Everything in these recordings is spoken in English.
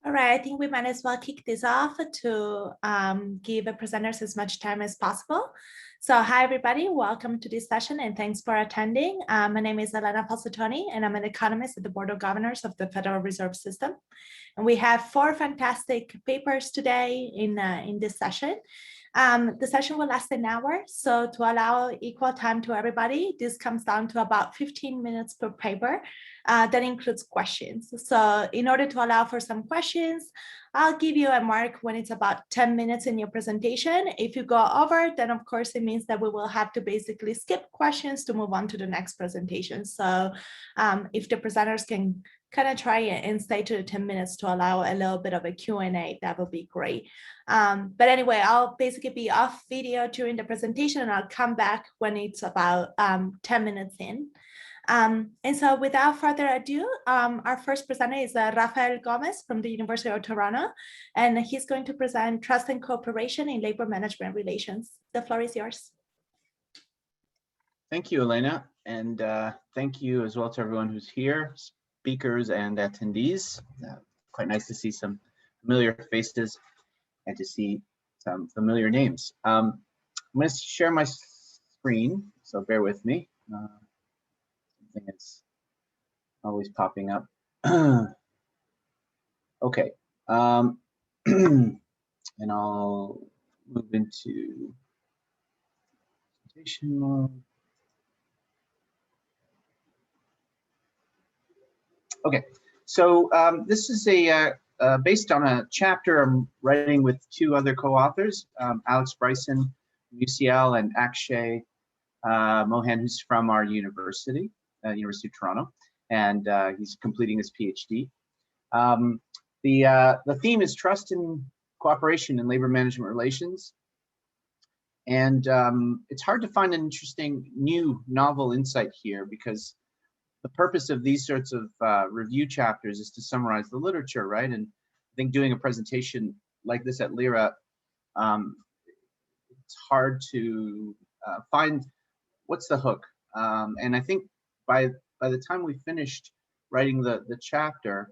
All right, I think we might as well kick this off to give the presenters as much time as possible. So hi, everybody. Welcome to this session and thanks for attending. My name is Elena Falcettoni and I'm an economist at the Board of Governors of the Federal Reserve System. And we have 4 fantastic papers today in this session. The session will last an hour. So to allow equal time to everybody, this comes down to about 15 minutes per paper. That includes questions. So in order to allow for some questions, I'll give you a mark when it's about 10 minutes in your presentation. If you go over, then of course it means that we will have to basically skip questions to move on to the next presentation. So if the presenters can kind of try and stay to the 10 minutes to allow a little bit of a Q&A, that would be great. But anyway, I'll basically be off video during the presentation and I'll come back when it's about 10 minutes in. And so without further ado, our first presenter is Rafael Gomez from the University of Toronto, and he's going to present Trust and Cooperation in Labor Management Relations. The floor is yours. Thank you, Elena, and thank you as well to everyone who's here, speakers and attendees. Quite nice to see some familiar faces and to see some familiar names. I'm going to share my screen, so bear with me. Something is always popping up. Okay, and I'll move into presentation mode. Okay, so this is based on a chapter I'm writing with 2 other co-authors, Bryson from UCL and Akshay Mohan, who's from our university, University of Toronto, and he's completing his PhD. The theme is trust and cooperation in labor management relations. And it's hard to find an interesting new novel insight here because the purpose of these sorts of review chapters is to summarize the literature, right? And I think doing a presentation like this at LERA, it's hard to find what's the hook. And I think by the time we finished writing the chapter,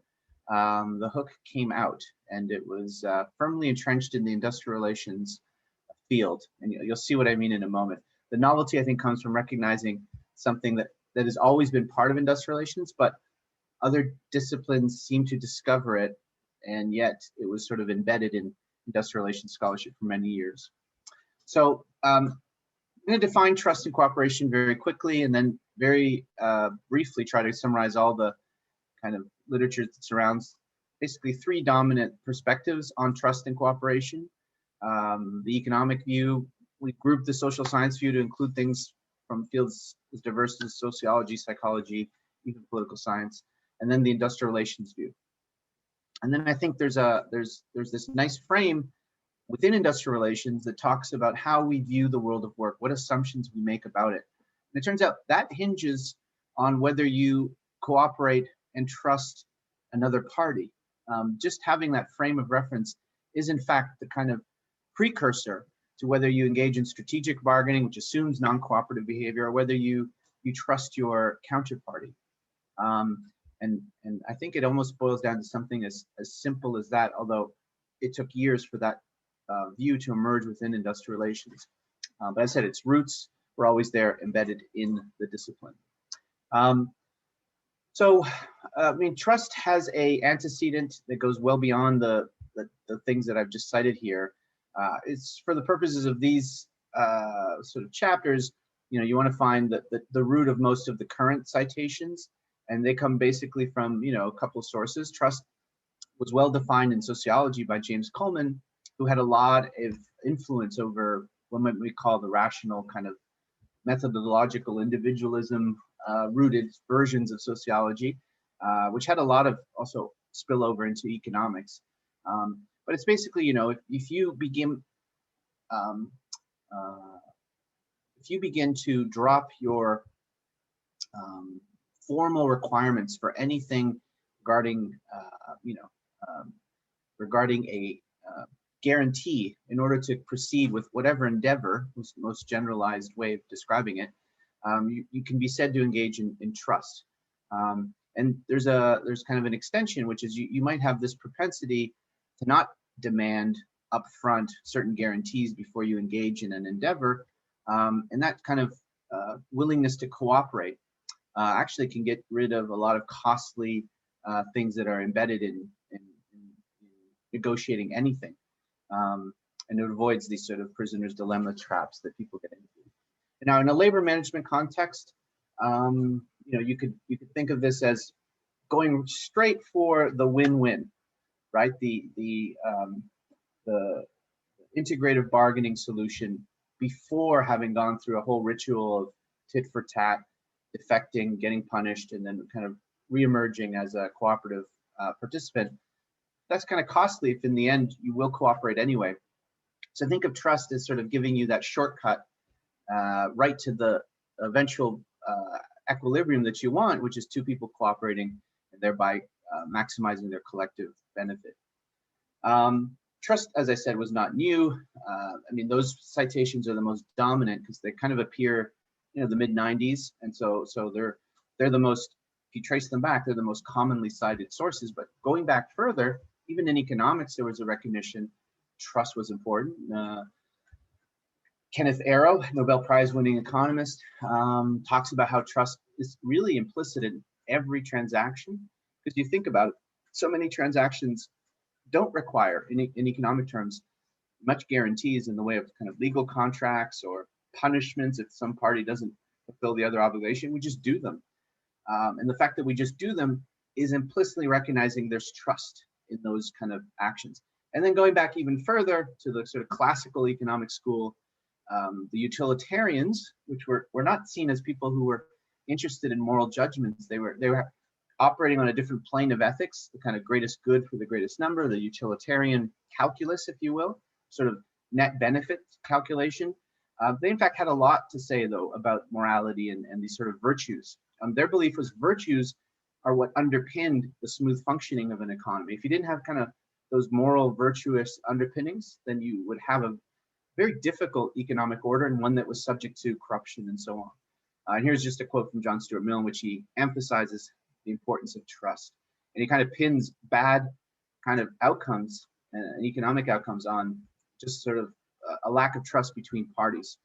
the hook came out and it was firmly entrenched in the industrial relations field. And you'll see what I mean in a moment. The novelty, I think, comes from recognizing something that has always been part of industrial relations, but other disciplines seem to discover it, and yet it was sort of embedded in industrial relations scholarship for many years. So I'm going to define trust and cooperation very quickly, and then very briefly try to summarize all the kind of literature that surrounds basically 3 dominant perspectives on trust and cooperation. The economic view, we grouped the social science view to include things from fields as diverse as sociology, psychology, even political science, and then the industrial relations view. And then I think there's this nice frame within industrial relations that talks about how we view the world of work, what assumptions we make about it. And it turns out that hinges on whether you cooperate and trust another party. Just having that frame of reference is in fact the kind of precursor to whether you engage in strategic bargaining, which assumes non-cooperative behavior, or whether you trust your counterparty. And I think it almost boils down to something as simple as that, although it took years for that view to emerge within industrial relations. But as I said, its roots were always there, embedded in the discipline. So, I mean, trust has an antecedent that goes well beyond the things that I've just cited here. It's for the purposes of these sort of chapters, you want to find the root of most of the current citations, and they come basically from, a couple of sources. Trust was well defined in sociology by James Coleman, who had a lot of influence over what we call the rational kind of methodological individualism rooted versions of sociology, which had a lot of also spillover into economics. But it's basically, if you begin to drop your formal requirements for anything regarding, regarding a guarantee in order to proceed with whatever endeavor, was the most generalized way of describing it, you can be said to engage in trust. And there's kind of an extension, which is you might have this propensity to not demand upfront certain guarantees before you engage in an endeavor, and that kind of willingness to cooperate actually can get rid of a lot of costly things that are embedded in negotiating anything, and it avoids these sort of prisoner's dilemma traps that people get into. Now, in a labor management context, you could think of this as going straight for the win-win, right? The integrative bargaining solution before having gone through a whole ritual of tit for tat, defecting, getting punished, and then kind of reemerging as a cooperative participant. That's kind of costly if in the end you will cooperate anyway. So think of trust as sort of giving you that shortcut right to the eventual equilibrium that you want, which is two people cooperating and thereby maximizing their collective benefit. Trust, as I said, was not new. I mean, those citations are the most dominant because they kind of appear, the mid-90s, and so they're the most. If you trace them back, they're the most commonly cited sources. But going back further, even in economics, there was a recognition trust was important. Kenneth Arrow, Nobel Prize-winning economist, talks about how trust is really implicit in every transaction. Because you think about it, so many transactions don't require, in economic terms, much guarantees in the way of kind of legal contracts or punishments if some party doesn't fulfill the other obligation. We just do them. And the fact that we just do them is implicitly recognizing there's trust in those kind of actions. And then going back even further to the sort of classical economic school, the utilitarians, which were not seen as people who were interested in moral judgments. They were operating on a different plane of ethics, the kind of greatest good for the greatest number, the utilitarian calculus, if you will, sort of net benefit calculation. They in fact had a lot to say though about morality and these sort of virtues. Their belief was virtues are what underpinned the smooth functioning of an economy. If you didn't have kind of those moral virtuous underpinnings, then you would have a very difficult economic order and one that was subject to corruption and so on. And here's just a quote from John Stuart Mill in which he emphasizes the importance of trust. And he kind of pins bad kind of outcomes and economic outcomes on just sort of a lack of trust between parties.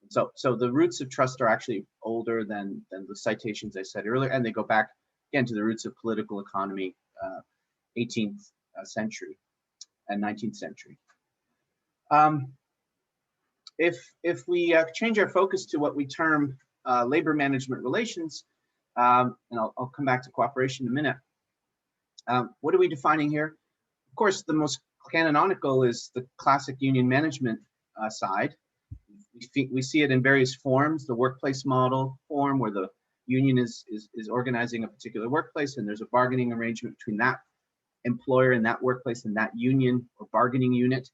So the roots of trust are actually older than the citations I said earlier, and they go back again to the roots of political economy, 18th century and 19th century. If we change our focus to what we term labor management relations, and I'll come back to cooperation in a minute. What are we defining here? Of course, the most canonical is the classic union management side. We see it in various forms, the workplace model form where the union is organizing a particular workplace and there's a bargaining arrangement between that employer and that workplace and that union or bargaining unit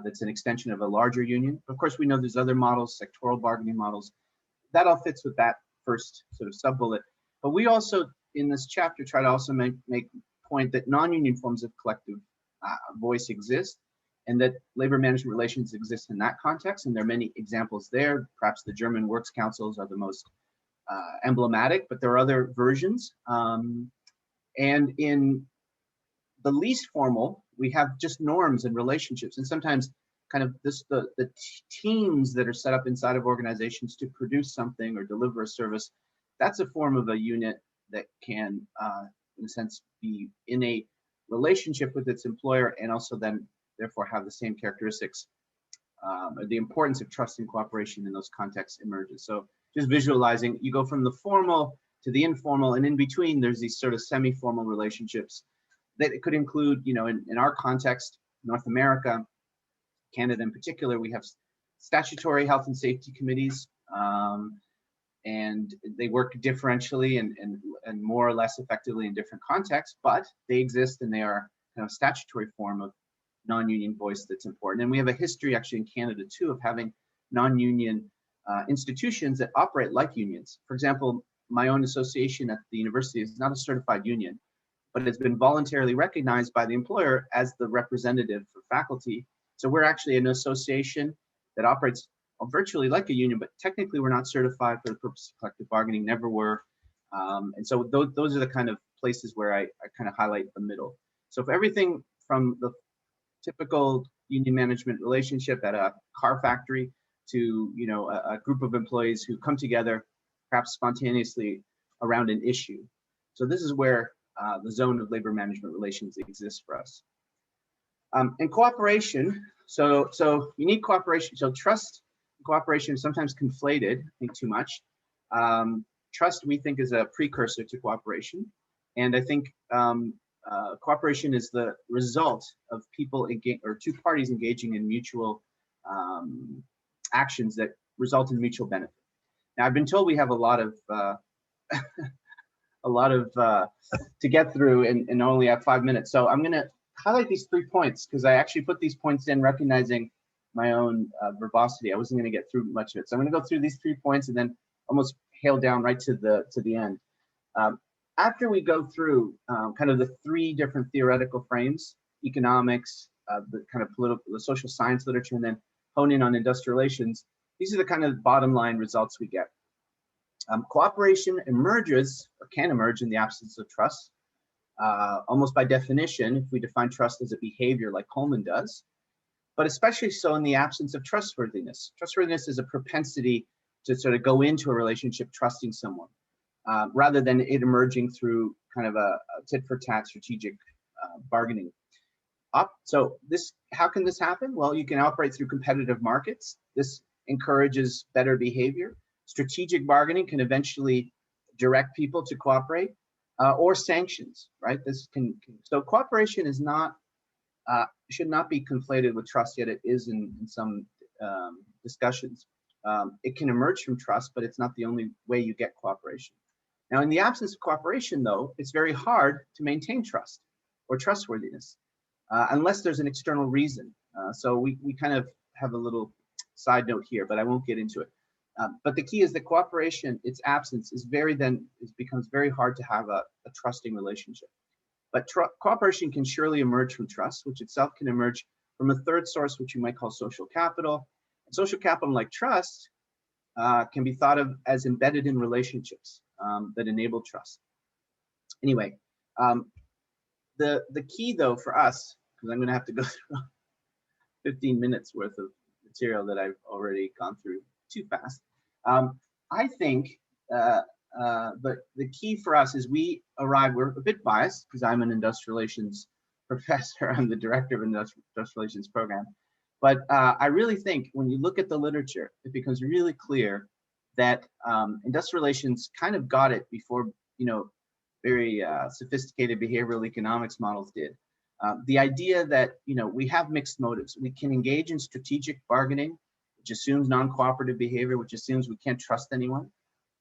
that's an extension of a larger union. Of course, we know there's other models, sectoral bargaining models. That all fits with that first sort of sub-bullet. But we also, in this chapter, try to also make point that non-union forms of collective voice exist, and that labor management relations exist in that context. And there are many examples there. Perhaps the German works councils are the most emblematic, but there are other versions. And in the least formal, we have just norms and relationships, and sometimes kind of the teams that are set up inside of organizations to produce something or deliver a service. That's a form of a unit that can, in a sense, be in a relationship with its employer and also then therefore have the same characteristics. The importance of trust and cooperation in those contexts emerges. So just visualizing, you go from the formal to the informal, and in between there's these sort of semi-formal relationships that it could include, in our context, North America, Canada in particular, we have statutory health and safety committees, and they work differentially and more or less effectively in different contexts, but they exist and they are kind of a statutory form of non-union voice that's important. And we have a history actually in Canada too of having non-union institutions that operate like unions. For example, my own association at the university is not a certified union, but it's been voluntarily recognized by the employer as the representative for faculty. So we're actually an association that operates virtually like a union, but technically we're not certified for the purpose of collective bargaining, never were. And so those are the kind of places where I kind of highlight the middle. So if everything from the typical union management relationship at a car factory to, you know, a group of employees who come together perhaps spontaneously around an issue. So this is where the zone of labor management relations exists for us. And cooperation, so you need cooperation. So trust and cooperation is sometimes conflated, I think too much. Trust, we think, is a precursor to cooperation. And I think cooperation is the result of people or two parties engaging in mutual actions that result in mutual benefit. Now, I've been told we have a lot of to get through and only have 5 minutes. So I'm going to highlight these 3 points because I actually put these points in recognizing my own verbosity. I wasn't going to get through much of it. So I'm going to go through these 3 points and then almost hail down right to the end. After we go through kind of the 3 different theoretical frames, economics, the kind of the social science literature, and then hone in on industrial relations, these are the kind of bottom line results we get. Cooperation emerges or can emerge in the absence of trust, almost by definition, if we define trust as a behavior like Coleman does, but especially so in the absence of trustworthiness. Trustworthiness is a propensity to sort of go into a relationship trusting someone, rather than it emerging through kind of a tit-for-tat strategic bargaining. So how can this happen? Well, you can operate through competitive markets. This encourages better behavior. Strategic bargaining can eventually direct people to cooperate, or sanctions, right? So cooperation is not, should not be conflated with trust, yet it is in some discussions. It can emerge from trust, but it's not the only way you get cooperation. Now, in the absence of cooperation, though, it's very hard to maintain trust or trustworthiness unless there's an external reason. So we kind of have a little side note here, but I won't get into it. But the key is that cooperation, its absence, becomes very hard to have a trusting relationship. But cooperation can surely emerge from trust, which itself can emerge from a third source, which you might call social capital. And social capital, like trust, can be thought of as embedded in relationships that enable trust. Anyway, the key, though, for us, because I'm going to have to go through 15 minutes worth of material that I've already gone through too fast. I think the key for us is we're a bit biased because I'm an industrial relations professor. I'm the director of industrial relations program. But I really think when you look at the literature, it becomes really clear that industrial relations kind of got it before, you know, very sophisticated behavioral economics models did. The idea that, you know, we have mixed motives. We can engage in strategic bargaining, which assumes non-cooperative behavior, which assumes we can't trust anyone,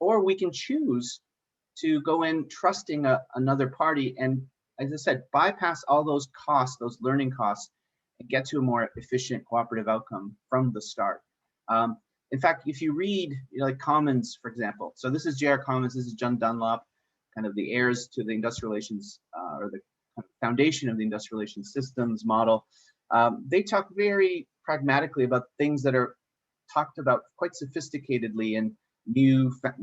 or we can choose to go in trusting another party and, as I said, bypass all those costs, those learning costs, and get to a more efficient cooperative outcome from the start. In fact, if you read, you know, like Commons, for example, so this is J.R. Commons, this is John Dunlop, kind of the heirs to the industrial relations or the foundation of the industrial relations systems model. They talk very pragmatically about things that are talked about quite sophisticatedly in newfound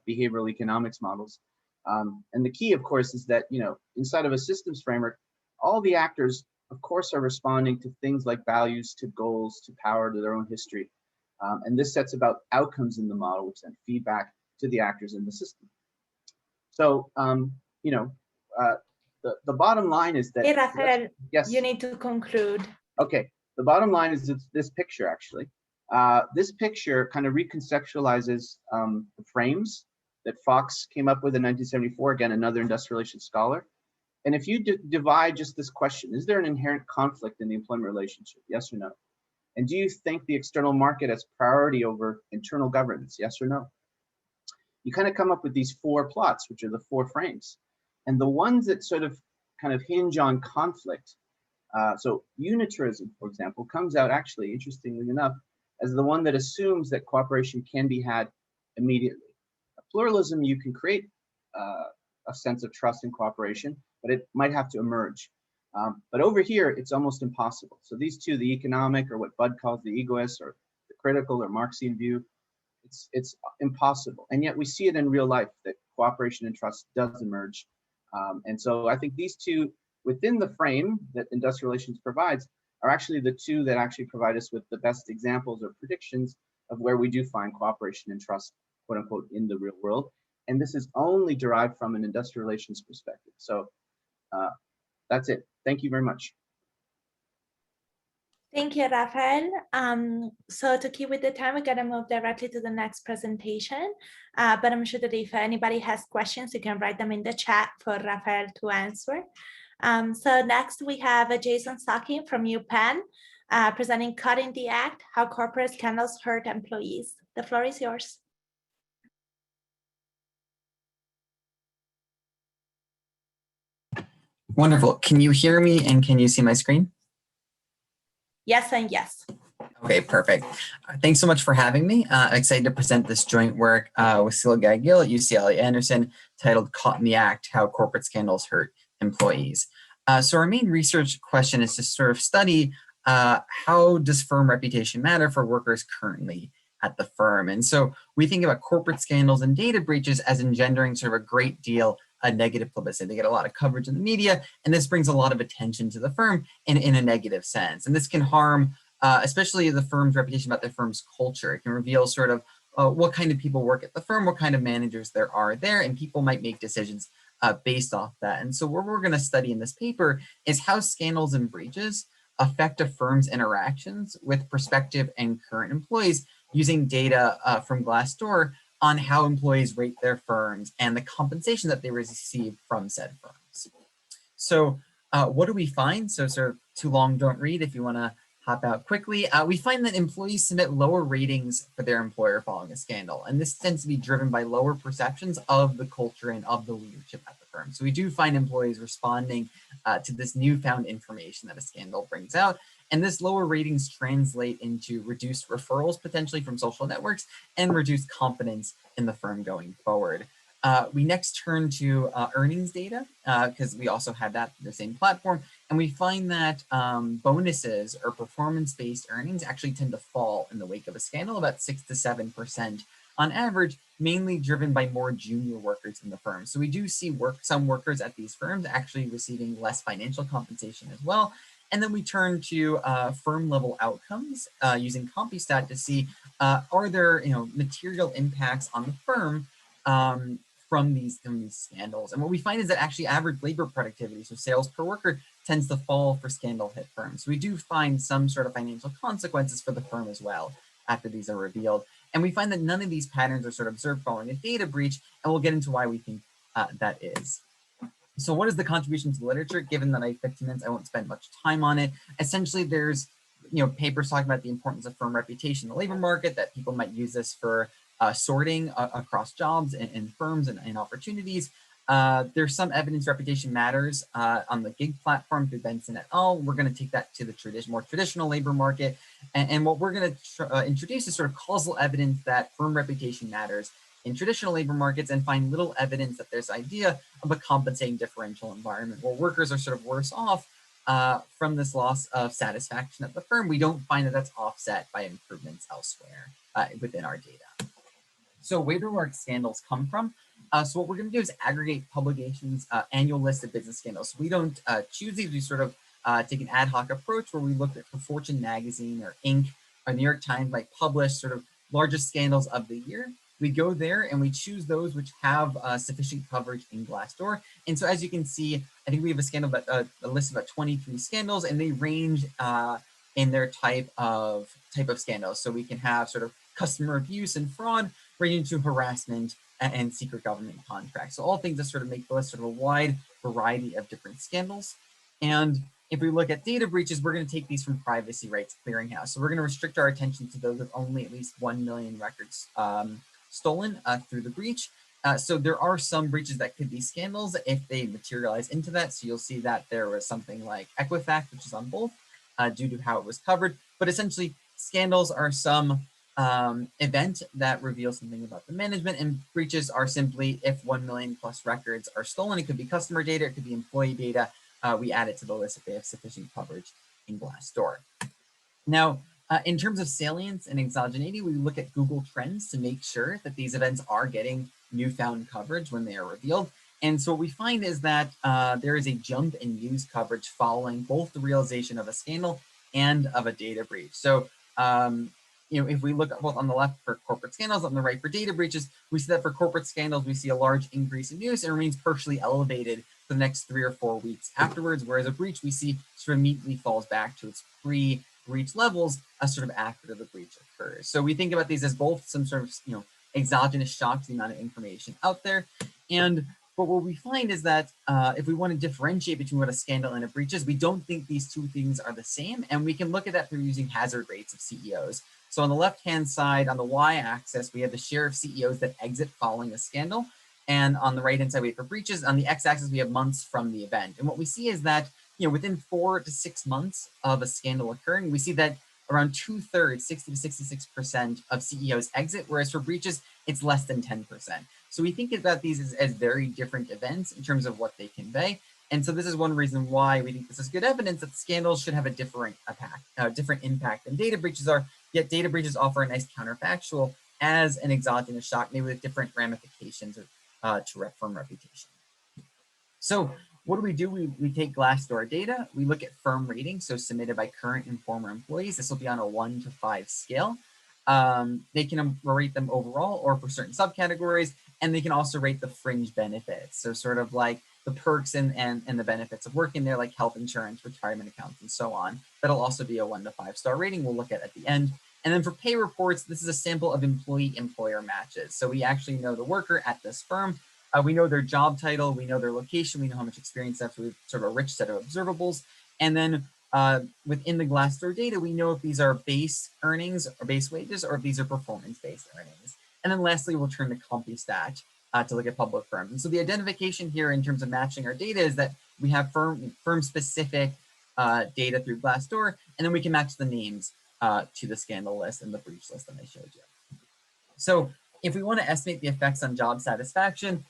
behavioral economics models. And the key, of course, is that, you know, inside of a systems framework, all the actors, of course, are responding to things like values, to goals, to power, to their own history. And this sets about outcomes in the model, which then feedback to the actors in the system. So, you know, the bottom line is that— Hey, Rafael, yes, you need to conclude. Okay, the bottom line is this picture, actually. This picture kind of reconceptualizes the frames that Fox came up with in 1974, again, another industrial relations scholar. And if you divide just this question, is there an inherent conflict in the employment relationship? Yes or no? And do you think the external market has priority over internal governance? Yes or no? You kind of come up with these 4 plots, which are the 4 frames. And the ones that sort of kind of hinge on conflict, so unitarism, for example, comes out actually, interestingly enough, as the one that assumes that cooperation can be had immediately. Pluralism, you can create a sense of trust and cooperation, but it might have to emerge. But over here, it's almost impossible. So these two, the economic, or what Bud calls the egoist, or the critical or Marxian view, it's impossible. And yet we see it in real life that cooperation and trust does emerge. And so I think these two within the frame that industrial relations provides are actually the two that actually provide us with the best examples or predictions of where we do find cooperation and trust, quote unquote, in the real world. And this is only derived from an industrial relations perspective. So that's it. Thank you very much. Thank you, Rafael. So to keep with the time, we're gonna move directly to the next presentation. But I'm sure that if anybody has questions, you can write them in the chat for Rafael to answer. So next we have Jason Sockin from UPenn presenting Cutting the Act, How Corporate Scandals Hurt Employees. The floor is yours. Wonderful. Can you hear me and can you see my screen? Yes and yes. Okay, perfect. Thanks so much for having me. I'm excited to present this joint work with Salil Gadgil at UCLA Anderson titled Caught in the Act, How Corporate Scandals Hurt Employees. So our main research question is to sort of study how does firm reputation matter for workers currently at the firm? And so we think about corporate scandals and data breaches as engendering sort of a great deal of negative publicity. They get a lot of coverage in the media, and this brings a lot of attention to the firm in a negative sense. And this can harm especially the firm's reputation about their firm's culture. It can reveal sort of what kind of people work at the firm, what kind of managers there are there, and people might make decisions based off that. And so what we're going to study in this paper is how scandals and breaches affect a firm's interactions with prospective and current employees using data from Glassdoor on how employees rate their firms and the compensation that they receive from said firms. So what do we find? So sort of too long, don't read if you want to hop out quickly. We find that employees submit lower ratings for their employer following a scandal. And this tends to be driven by lower perceptions of the culture and of the leadership at the firm. So we do find employees responding to this newfound information that a scandal brings out. And this lower ratings translate into reduced referrals potentially from social networks and reduced confidence in the firm going forward. We next turn to earnings data because we also have that in the same platform. And we find that bonuses or performance-based earnings actually tend to fall in the wake of a scandal, about 6 to 7% on average, mainly driven by more junior workers in the firm. So we do see some workers at these firms actually receiving less financial compensation as well. And then we turn to firm-level outcomes using CompuStat to see are there material impacts on the firm from these scandals. And what we find is that actually average labor productivity, so sales per worker, tends to fall for scandal hit firms. So we do find some sort of financial consequences for the firm as well after these are revealed. And we find that none of these patterns are sort of observed following a data breach, and we'll get into why we think that is. So what is the contribution to the literature? Given that I have 15 minutes, I won't spend much time on it. Essentially, there's papers talking about the importance of firm reputation in the labor market, that people might use this for sorting across jobs and firms and opportunities. There's some evidence reputation matters on the gig platform through Benson et al. We're going to take that to the more traditional labor market. And what we're going to introduce is sort of causal evidence that firm reputation matters in traditional labor markets and find little evidence that there's idea of a compensating differential environment where workers are sort of worse off from this loss of satisfaction at the firm. We don't find that that's offset by improvements elsewhere within our data. So where do our scandals come from? So what we're going to do is aggregate publications' annual list of business scandals. So we don't choose these. We sort of take an ad hoc approach where we look at Fortune magazine or Inc. or New York Times might publish sort of largest scandals of the year. We go there and we choose those which have sufficient coverage in Glassdoor. And so as you can see, I think we have a scandal, a list of about 23 scandals, and they range in their type of scandals. So we can have sort of customer abuse and fraud, ranging to harassment and secret government contracts. So all things that sort of make the list sort of a wide variety of different scandals. And if we look at data breaches, we're going to take these from Privacy Rights Clearinghouse. So we're going to restrict our attention to those with only at least 1 million records stolen through the breach. So there are some breaches that could be scandals if they materialize into that. So you'll see that there was something like Equifax, which is on both due to how it was covered. But essentially, scandals are some event that reveals something about the management, and breaches are simply if 1 million plus records are stolen. It could be customer data, it could be employee data. We add it to the list if they have sufficient coverage in Glassdoor. Now, In terms of salience and exogeneity, we look at Google Trends to make sure that these events are getting newfound coverage when they are revealed. And so what we find is that there is a jump in news coverage following both the realization of a scandal and of a data breach. So, if we look both on the left for corporate scandals, on the right for data breaches, we see that for corporate scandals, we see a large increase in news and remains partially elevated for the next 3 or 4 weeks afterwards, whereas a breach we see sort of immediately falls back to its pre-breach levels sort of after the breach occurs. So we think about these as both some sort of, exogenous shock to the amount of information out there. But what we find is that if we want to differentiate between what a scandal and a breach is, we don't think these two things are the same. And we can look at that through using hazard rates of CEOs. So on the left-hand side, on the y-axis, we have the share of CEOs that exit following a scandal. And on the right-hand side, we have for breaches. On the x-axis, we have months from the event. And what we see is that, within 4 to 6 months of a scandal occurring, we see that around 2/3, 60 to 66% of CEOs exit, whereas for breaches, it's less than 10%. So we think about these as very different events in terms of what they convey. And so this is one reason why we think this is good evidence that scandals should have a different impact than data breaches are, yet data breaches offer a nice counterfactual as an exogenous shock, maybe with different ramifications to firm reputation. So what do? We take Glassdoor data, we look at firm ratings, so submitted by current and former employees. This will be on a 1 to 5 scale. They can rate them overall or for certain subcategories, and they can also rate the fringe benefits. So sort of like the perks and the benefits of working there, like health insurance, retirement accounts, and so on. That'll also be a 1 to 5 star rating we'll look at the end. And then for pay reports, this is a sample of employee-employer matches. So we actually know the worker at this firm. We know their job title, we know their location, we know how much experience they have, so we have sort of a rich set of observables. And then within the Glassdoor data, we know if these are base earnings or base wages, or if these are performance-based earnings. And then lastly, we'll turn to CompuStat to look at public firms. And so the identification here in terms of matching our data is that we have firm-specific data through Glassdoor, and then we can match the names to the scandal list and the breach list that I showed you. So if we want to estimate the effects on job satisfaction,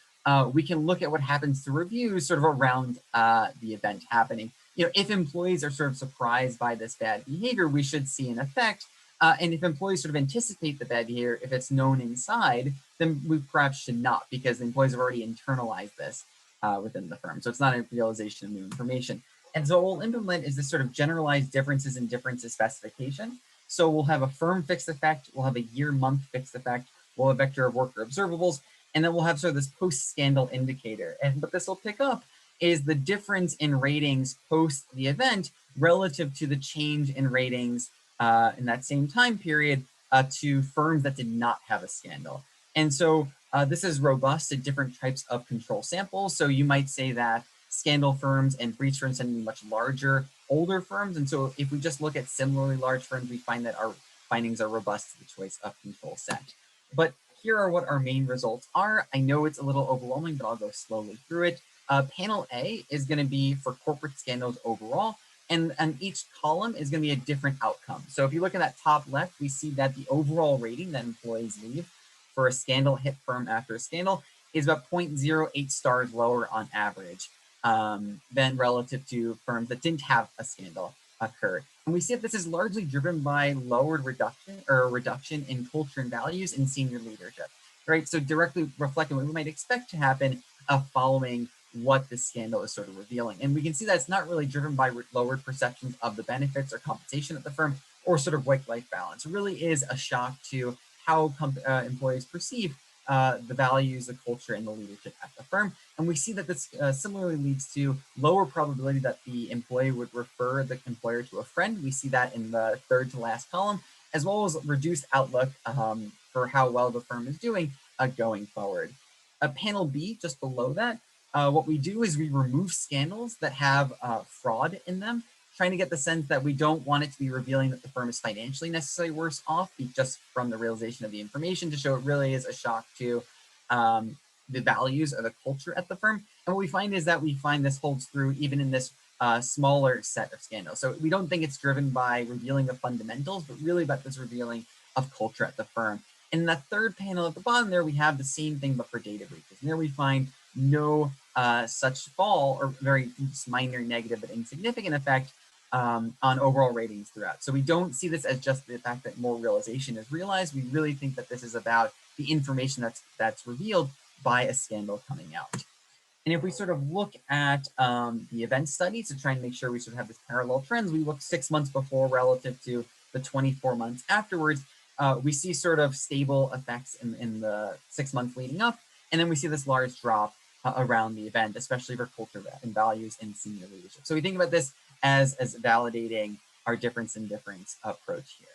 we can look at what happens to reviews sort of around the event happening. If employees are sort of surprised by this bad behavior, we should see an effect. And if employees sort of anticipate the bad behavior, if it's known inside, then we perhaps should not, because the employees have already internalized this within the firm. So it's not a realization of new information. And so what we'll implement is this sort of generalized differences in differences specification. So we'll have a firm fixed effect, we'll have a year-month fixed effect, we'll have a vector of worker observables, and then we'll have sort of this post-scandal indicator. And what this will pick up is the difference in ratings post the event relative to the change in ratings in that same time period to firms that did not have a scandal. And so this is robust to different types of control samples. So you might say that scandal firms and breach firms tend to be much larger, older firms. And so if we just look at similarly large firms, we find that our findings are robust to the choice of control set. But here are what our main results are. I know it's a little overwhelming, but I'll go slowly through it. Panel A is going to be for corporate scandals overall, and each column is going to be a different outcome. So if you look at that top left, we see that the overall rating that employees leave for a scandal hit firm after a scandal is about 0.08 stars lower on average than relative to firms that didn't have a scandal occur. And we see that this is largely driven by reduction in culture and values in senior leadership, right? So directly reflecting what we might expect to happen following what this scandal is sort of revealing. And we can see that it's not really driven by lowered perceptions of the benefits or compensation at the firm or sort of work-life balance. It really is a shock to how employees perceive the values, the culture, and the leadership at the firm. And we see that this similarly leads to lower probability that the employee would refer the employer to a friend. We see that in the third to last column, as well as reduced outlook for how well the firm is doing going forward. Panel B, just below that, what we do is we remove scandals that have fraud in them, trying to get the sense that we don't want it to be revealing that the firm is financially necessarily worse off just from the realization of the information, to show it really is a shock to the values or the culture at the firm. And what we find is that this holds through even in this smaller set of scandals. So we don't think it's driven by revealing the fundamentals, but really about this revealing of culture at the firm. And in that third panel at the bottom there, we have the same thing, but for data breaches. And there we find no such fall or very minor negative but insignificant effect on overall ratings throughout. So we don't see this as just the fact that more realization is realized. We really think that this is about the information that's revealed by a scandal coming out. And if we sort of look at the event study to try and make sure we sort of have this parallel trends, we look 6 months before relative to the 24 months afterwards. We see sort of stable effects in the 6 months leading up. And then we see this large drop around the event, especially for culture and values in senior leadership. So we think about this as validating our difference in difference approach here.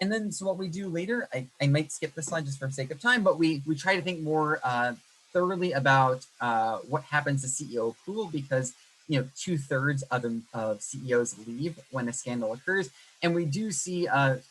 And then, so what we do later, I might skip this slide just for sake of time, but we try to think more thoroughly about what happens to CEO approval, because 2/3 of CEOs leave when a scandal occurs, and we do see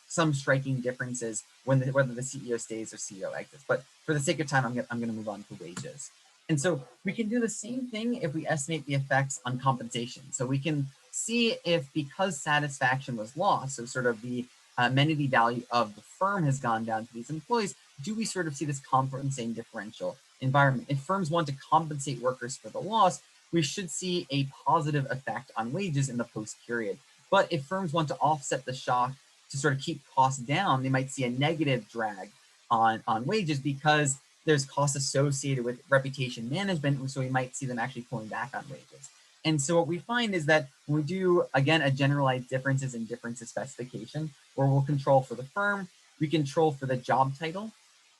some striking differences whether the CEO stays or CEO exits. But for the sake of time, I'm going to move on to wages. And so we can do the same thing if we estimate the effects on compensation. So we can see if, because satisfaction was lost, so sort of the amenity value of the firm has gone down to these employees, do we sort of see this compensating differential environment? If firms want to compensate workers for the loss, we should see a positive effect on wages in the post period. But if firms want to offset the shock to sort of keep costs down, they might see a negative drag on wages, because there's costs associated with reputation management, so we might see them actually pulling back on wages. And so what we find is that when we do, again, a generalized differences in differences specification, where we'll control for the firm, we control for the job title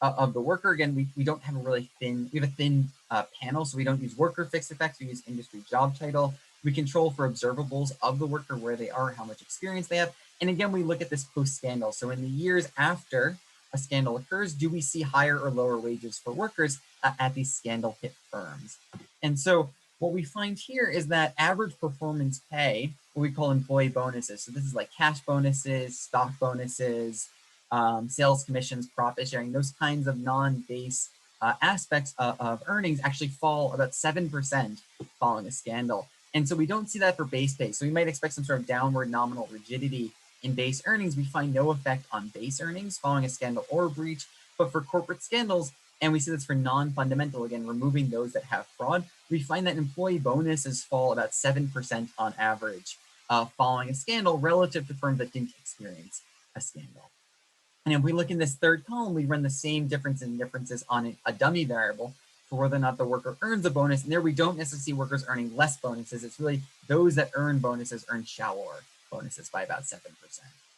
of the worker. Again, we don't have a really thin, we have a thin panel, so we don't use worker fixed effects, we use industry job title. We control for observables of the worker, where they are, how much experience they have. And again, we look at this post-scandal. So in the years after a scandal occurs, do we see higher or lower wages for workers at these scandal hit firms? And so what we find here is that average performance pay, what we call employee bonuses, so this is like cash bonuses, stock bonuses, sales commissions, profit sharing, those kinds of non-base aspects of earnings actually fall about 7% following a scandal. And so we don't see that for base pay. So we might expect some sort of downward nominal rigidity in base earnings. We find no effect on base earnings following a scandal or a breach. But for corporate scandals, and we see this for non-fundamental, again, removing those that have fraud, we find that employee bonuses fall about 7% on average following a scandal relative to firms that didn't experience a scandal. And if we look in this third column, we run the same difference in differences on a dummy variable for whether or not the worker earns a bonus. And there we don't necessarily see workers earning less bonuses. It's really those that earn bonuses earn shallower bonuses by about 7%.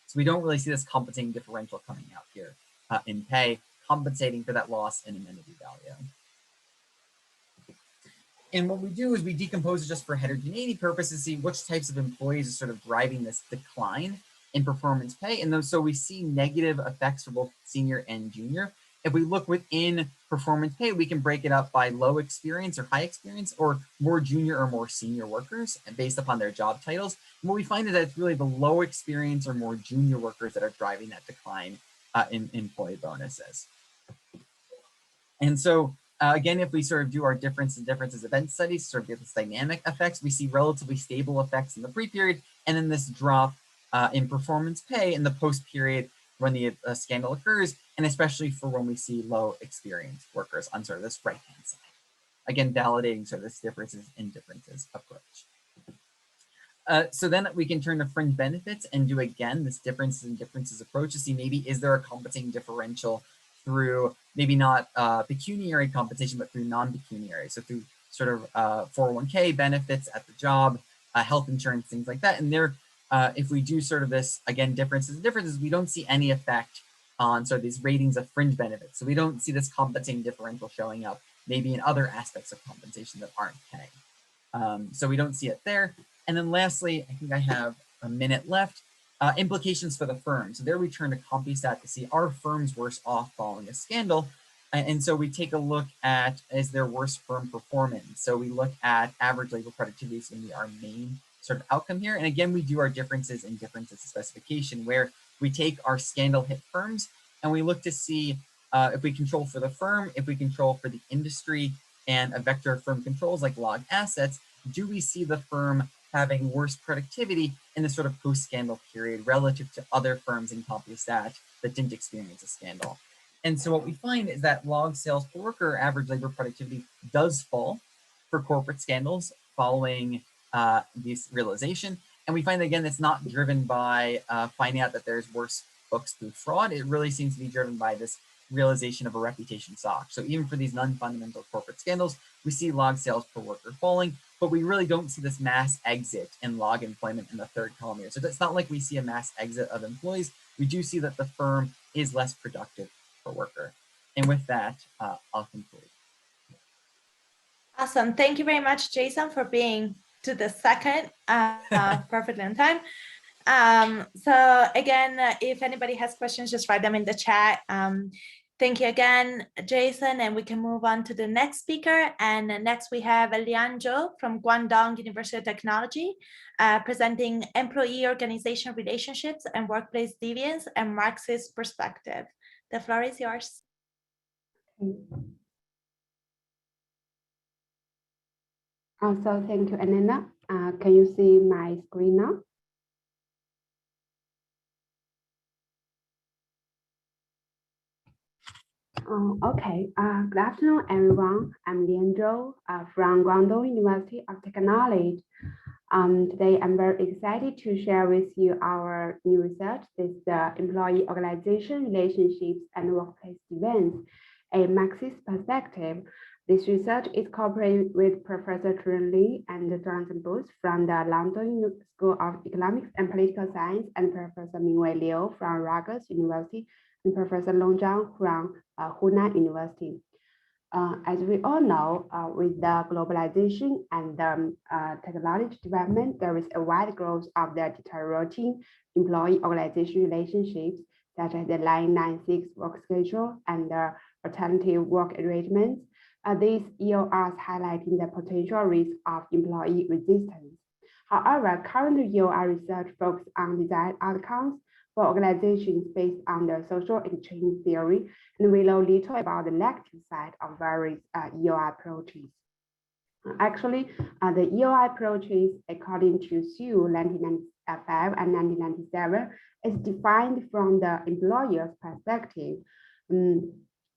So we don't really see this compensating differential coming out here in pay, compensating for that loss in amenity value. And what we do is we decompose it just for heterogeneity purposes, see which types of employees are sort of driving this decline in performance pay. And so we see negative effects for both senior and junior. If we look within performance pay, we can break it up by low experience or high experience, or more junior or more senior workers based upon their job titles. And what we find is that it's really the low experience or more junior workers that are driving that decline in employee bonuses. And so again, if we sort of do our differences event studies, sort of get this dynamic effects, we see relatively stable effects in the pre-period, and then this drop in performance pay in the post-period when the scandal occurs, and especially for when we see low experienced workers on sort of this right-hand side. Again, validating sort of this differences in differences approach. So then we can turn to fringe benefits and do, again, this differences in differences approach to see maybe is there a compensating differential through maybe not pecuniary compensation, but through non-pecuniary. So through sort of 401k benefits at the job, health insurance, things like that. And there, if we do sort of this, again, differences, we don't see any effect on sort of these ratings of fringe benefits. So we don't see this compensating differential showing up maybe in other aspects of compensation that aren't pay. So we don't see it there. And then lastly, I think I have a minute left, implications for the firm. So there we turn to CompuStat to see are firms worse off following a scandal. And so we take a look at, is there worse firm performance? So we look at average labor productivity is going to be our main sort of outcome here. And again, we do our differences in differences specification, where we take our scandal hit firms and we look to see if we control for the firm, if we control for the industry, and a vector of firm controls like log assets, do we see the firm having worse productivity in the sort of post-scandal period relative to other firms in CompuStat that didn't experience a scandal? And so what we find is that log sales per worker, average labor productivity, does fall for corporate scandals following this realization. And we find that, again, it's not driven by finding out that there's worse books through fraud. It really seems to be driven by this realization of a reputation stock. So even for these non-fundamental corporate scandals, we see log sales per worker falling, but we really don't see this mass exit in log employment in the third column here. So it's not like we see a mass exit of employees. We do see that the firm is less productive per worker. And with that, I'll conclude. Awesome. Thank you very much, Jason, for being to the second perfectly on time. So again, if anybody has questions, just write them in the chat. Thank you again, Jason, and we can move on to the next speaker. And next we have Lian Zhou from Guangdong University of Technology, presenting employee organization relationships and workplace deviance and Marxist perspective. The floor is yours. Also, thank you, Elena. Can you see my screen now? Okay. Good afternoon, everyone. I'm Lian Zhou from Guangdong University of Technology. Today, I'm very excited to share with you our new research. This is the employee organization relationships and workplace events, a Marxist perspective. This research is cooperated with Professor Chunyun and Jonathan Booth from the London School of Economics and Political Science, and Professor Mingwei from Rutgers University, and Professor Zhang from Hunan University. As we all know, with the globalization and technology development, there is a wide growth of the deteriorating employee organization relationships, such as the Line 96 work schedule and the alternative work arrangements. These EORs highlighting the potential risk of employee resistance. However, current EOR research focuses on desired outcomes for organizations based on the social exchange theory, and we know little about the negative side of various EOR approaches. Actually, the EOR approaches, according to Zhou 1995 and 1997, is defined from the employer's perspective,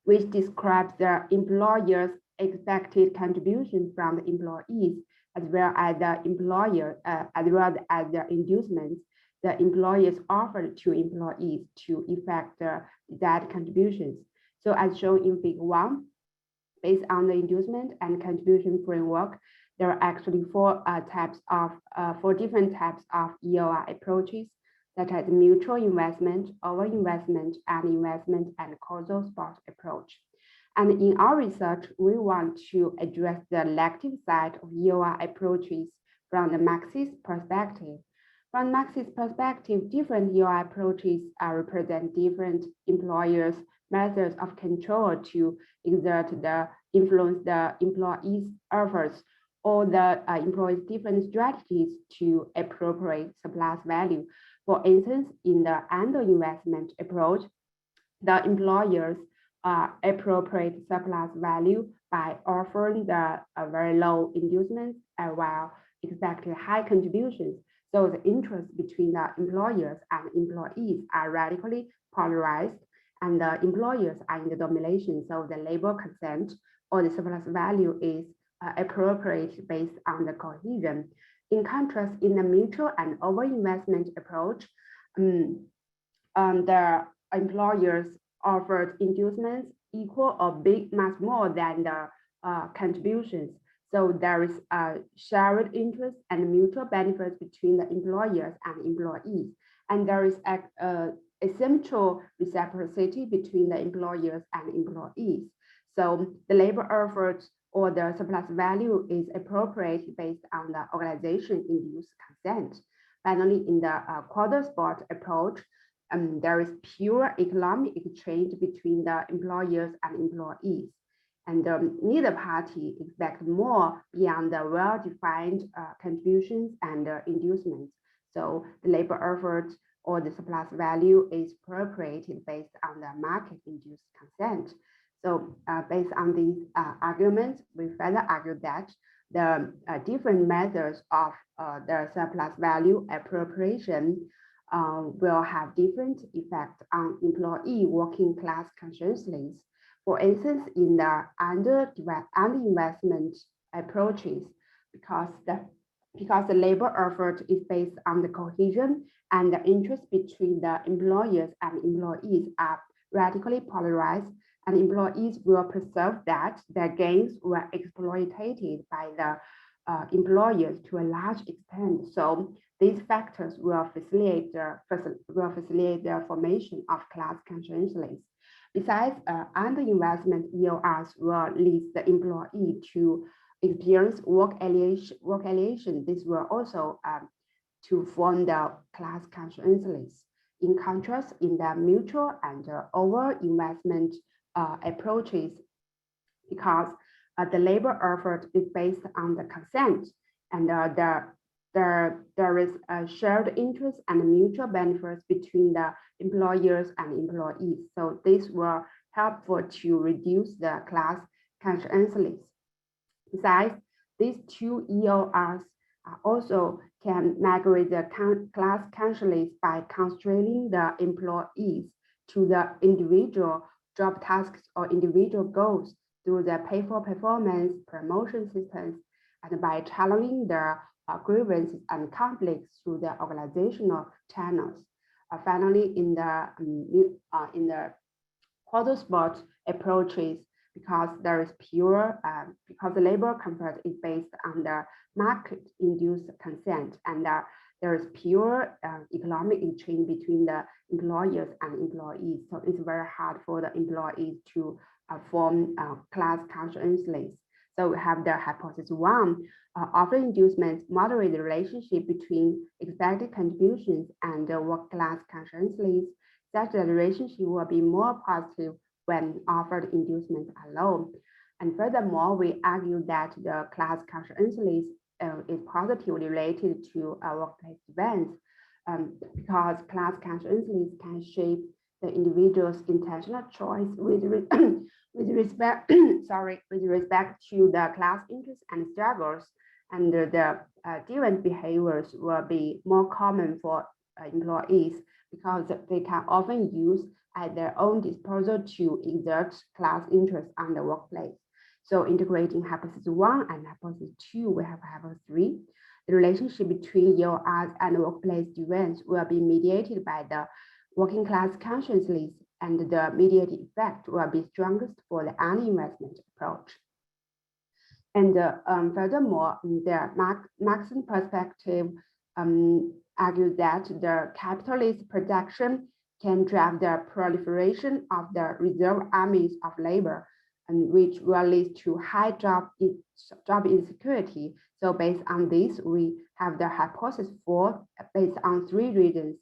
which describes the employer's expected contribution from the employees, as well as the employer, as well as the inducements the employers offer to employees to effect the desired contributions. So as shown in Figure 1, based on the inducement and contribution framework, there are actually four different types of EOR approaches, such as mutual investment, over-investment, and investment and causal support approach. And in our research, we want to address the negative side of EOR approaches from the Marxist perspective. From Marxist perspective, different EOR approaches represent different employers' methods of control to influence the employees' efforts, or the employees' different strategies to appropriate surplus value. For instance, in the under-investment approach, the employers appropriate surplus value by offering the very low inducements while expecting high contributions. So the interests between the employers and employees are radically polarized, and the employers are in the domination. So the labor consent or the surplus value is appropriate based on the cohesion. In contrast, in the mutual and over-investment approach, the employers offered inducements equal or much more than the contributions. So there is a shared interest and mutual benefits between the employers and employees. And there is a essential reciprocity between the employers and employees. So the labor effort or the surplus value is appropriate based on the organization-induced consent. Finally, in the quarter spot approach, there is pure economic exchange between the employers and employees. And neither party expects more beyond the well-defined contributions and inducements. So the labor effort or the surplus value is appropriated based on the market-induced consent. So based on these arguments, we further argue that the different methods of the surplus value appropriation will have different effects on employee working class consciousness. For instance, in the under-investment approaches, because the because the labor effort is based on the cohesion and the interest between the employers and employees are radically polarized, and employees will perceive that their gains were exploited by the employers to a large extent. So these factors will facilitate the formation of class consciousness. Besides, underinvestment EORs will lead the employee to experience work alienation. This will also to form the class consciousness. In contrast, in the mutual and over-investment approaches, because the labor effort is based on the consent, and there is a shared interest and mutual benefits between the employers and employees. So this will helpful to reduce the class consciousness. Besides, these two EORs also can migrate the class consciousness by constraining the employees to the individual job tasks or individual goals through the pay-for-performance promotion systems, and by channeling their grievances and conflicts through the organizational channels. Finally, in the quarter spot approaches, because there is pure, because the labor contract is based on the market-induced consent, and there is pure economic exchange between the employers and employees. So it's very hard for the employees to form class consciousness. So we have the hypothesis one, offer inducements moderate the relationship between expected contributions and the work class consciousness, such that the relationship will be more positive when offered inducements alone. And furthermore, we argue that the class consciousness is positively related to workplace events, because class consciousness can shape the individual's intentional choice with respect to the class interests and struggles, and the deviant behaviors will be more common for employees because they can often use at their own disposal to exert class interest on the workplace. So integrating hypothesis one and hypothesis two, we have hypothesis three. The relationship between EORs and workplace deviance will be mediated by the working class consciousness, and the mediated effect will be strongest for the uninvestment approach. And furthermore, the Marxist perspective argues that the capitalist production can drive the proliferation of the reserve armies of labor, and which will lead to high job insecurity. So based on this, we have the hypothesis four based on three reasons.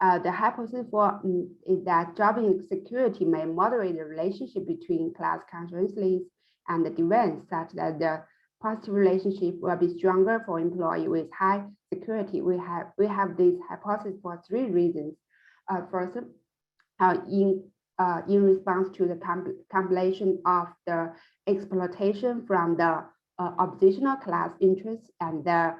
The hypothesis four is that job insecurity may moderate the relationship between class consciousness and the deviance, such that the positive relationship will be stronger for employee with high security. We have this hypothesis for three reasons. First, in response to the compilation of the exploitation from the oppositional class interests and the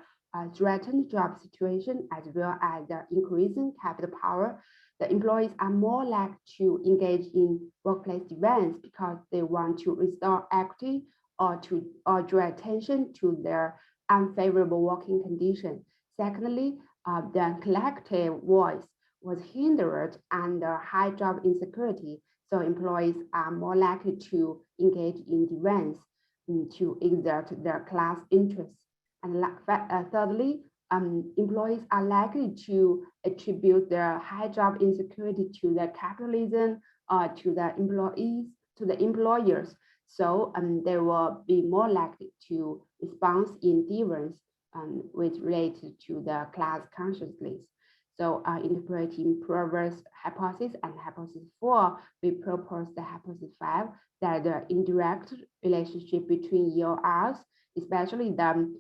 threatened job situation, as well as the increasing capital power, the employees are more likely to engage in workplace deviance because they want to restore equity or draw attention to their unfavorable working condition. Secondly, the collective voice was hindered under high job insecurity, so employees are more likely to engage in deviance to exert their class interests. And thirdly, employees are likely to attribute their high job insecurity to the capitalism or to the employers. So they will be more likely to respond in deviance which related to the class consciousness. So interpreting previous hypothesis and hypothesis four, we propose the hypothesis five, that the indirect relationship between EORs, especially the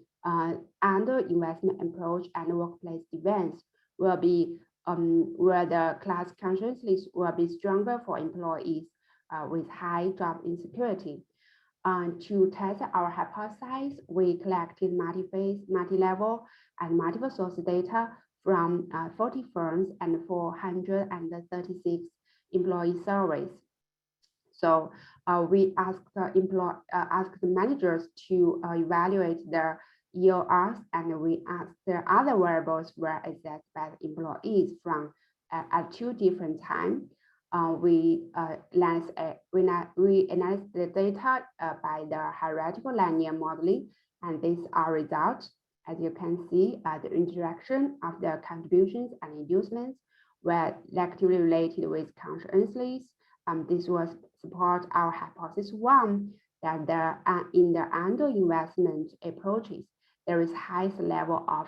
under-investment approach and workplace deviance, will be where the class consciousness will be stronger for employees with high job insecurity. To test our hypothesis, we collected multi-phase, multi-level, and multiple source data from 40 firms and 436 employee surveys. So we asked the managers to evaluate their EORs, and we asked the other variables were assessed by the employees from at 2 different times. We analyzed the data by the hierarchical linear modeling, and these are results. As you can see, the interaction of the contributions and inducements were negatively related with consciousness. This was support our hypothesis 1 that in the under-investment approaches, there is highest level of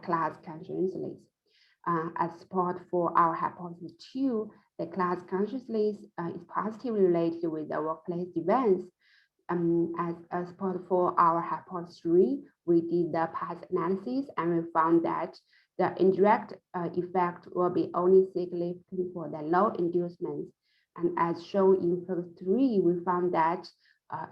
class consciousness. As support for our hypothesis 2, the class consciousness is positively related with the workplace deviance. As support for our hypothesis 3, we did the path analysis and we found that the indirect effect will be only significant for the low inducements. And as shown in figure 3, we found that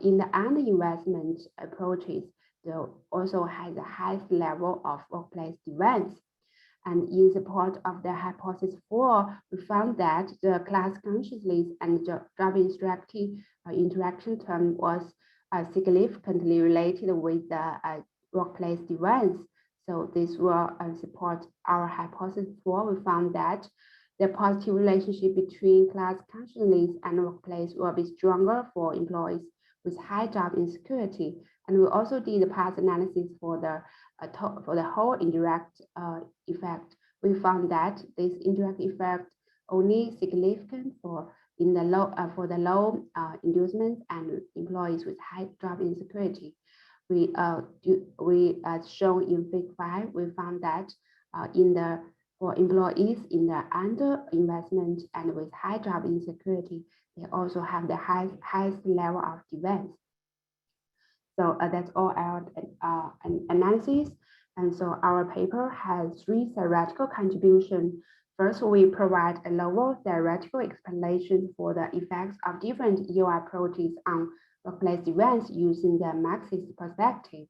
in the under-investment approaches, they also has the highest level of workplace deviance. And in support of the hypothesis 4, we found that the class consciousness and the job interaction term was significantly related with the workplace deviance. So this will support our hypothesis 4. We found that the positive relationship between class consciousness and workplace will be stronger for employees with high job insecurity. And we also did the path analysis for the whole indirect effect. We found that this indirect effect only significant for the low inducements and employees with high job insecurity. As shown in figure 5, we found that for employees in the under investment and with high job insecurity, they also have the highest level of deviance. So that's all our analysis. And so our paper has 3 theoretical contributions. First, we provide a level theoretical explanation for the effects of different EOR approaches on workplace deviance using the Marxist perspective.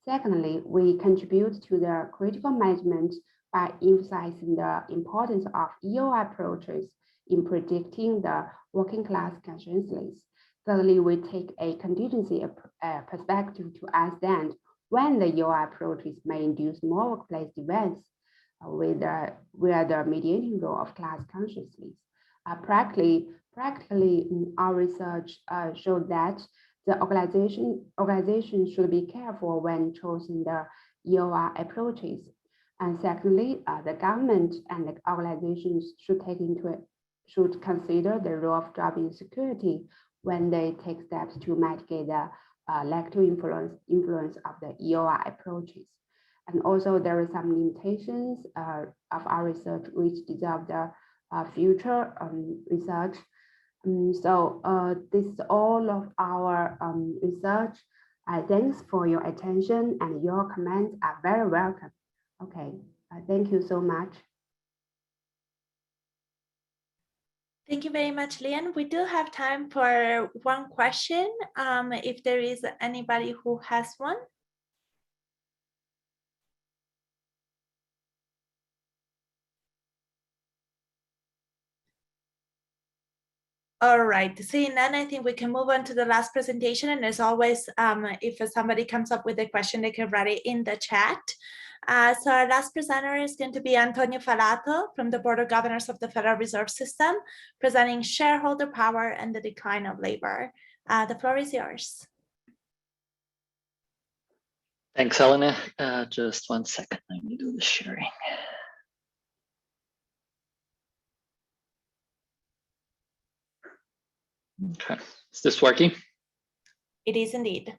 Secondly, we contribute to the critical management by emphasizing the importance of EOR approaches in predicting the working class consciousness. Thirdly, we take a contingency perspective to understand when the EOR approaches may induce more workplace deviance, where the mediating role of class consciousness. Practically, our research showed that the organization should be careful when choosing the EOR approaches. And secondly, the government and the organizations should consider the role of job insecurity when they take steps to mitigate the negative influence of the EOR approaches. And also there are some limitations of our research which deserve the future research. So this is all of our research. Thanks for your attention, and your comments are very welcome. Okay, thank you so much. Thank you very much, Lian. We do have time for one question, if there is anybody who has one. All right, seeing none, I think we can move on to the last presentation. And as always, if somebody comes up with a question, they can write it in the chat. So our last presenter is going to be Antonio Falato from the Board of Governors of the Federal Reserve System, presenting shareholder power and the decline of labor. The floor is yours. Thanks, Elena. Just 1 second, let me do the sharing. Okay, is this working? It is indeed.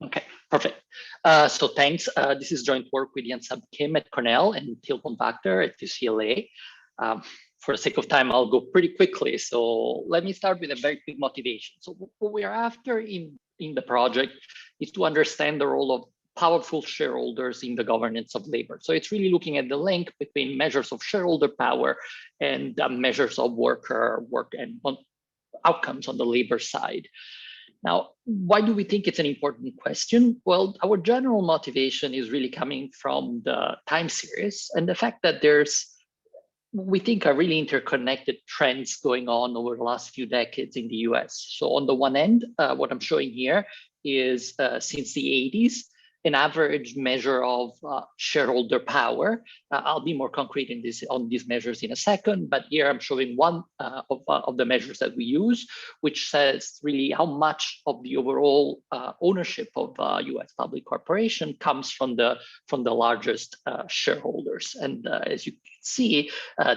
Okay, perfect. So thanks. This is joint work with Hyunseob at Cornell and Tilpon Wachter at UCLA. For the sake of time, I'll go pretty quickly. So let me start with a very quick motivation. So what we are after in the project is to understand the role of powerful shareholders in the governance of labor. So it's really looking at the link between measures of shareholder power and measures of work and outcomes on the labor side. Now, why do we think it's an important question? Well, our general motivation is really coming from the time series and the fact that we think are really interconnected trends going on over the last few decades in the US. So on the one end, what I'm showing here is since the 80s, an average measure of shareholder power. I'll be more concrete on these measures in a second, but here I'm showing one of the measures that we use, which says really how much of the overall ownership of U.S. public corporation comes from the largest shareholders. And as you can see,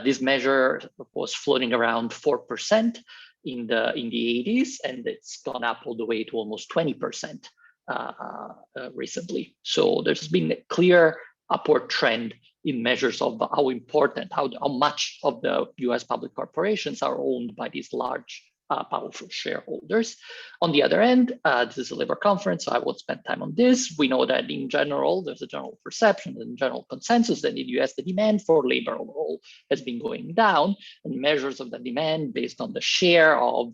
this measure was floating around 4% in the 80s, and it's gone up all the way to almost 20% recently. So there's been a clear upward trend in measures of how important, how much of the US public corporations are owned by these large powerful shareholders. On the other end, this is a labor conference, so I won't spend time on this. We know that in general, there's a general perception and general consensus that in the US, the demand for labor overall has been going down, and measures of the demand based on the share of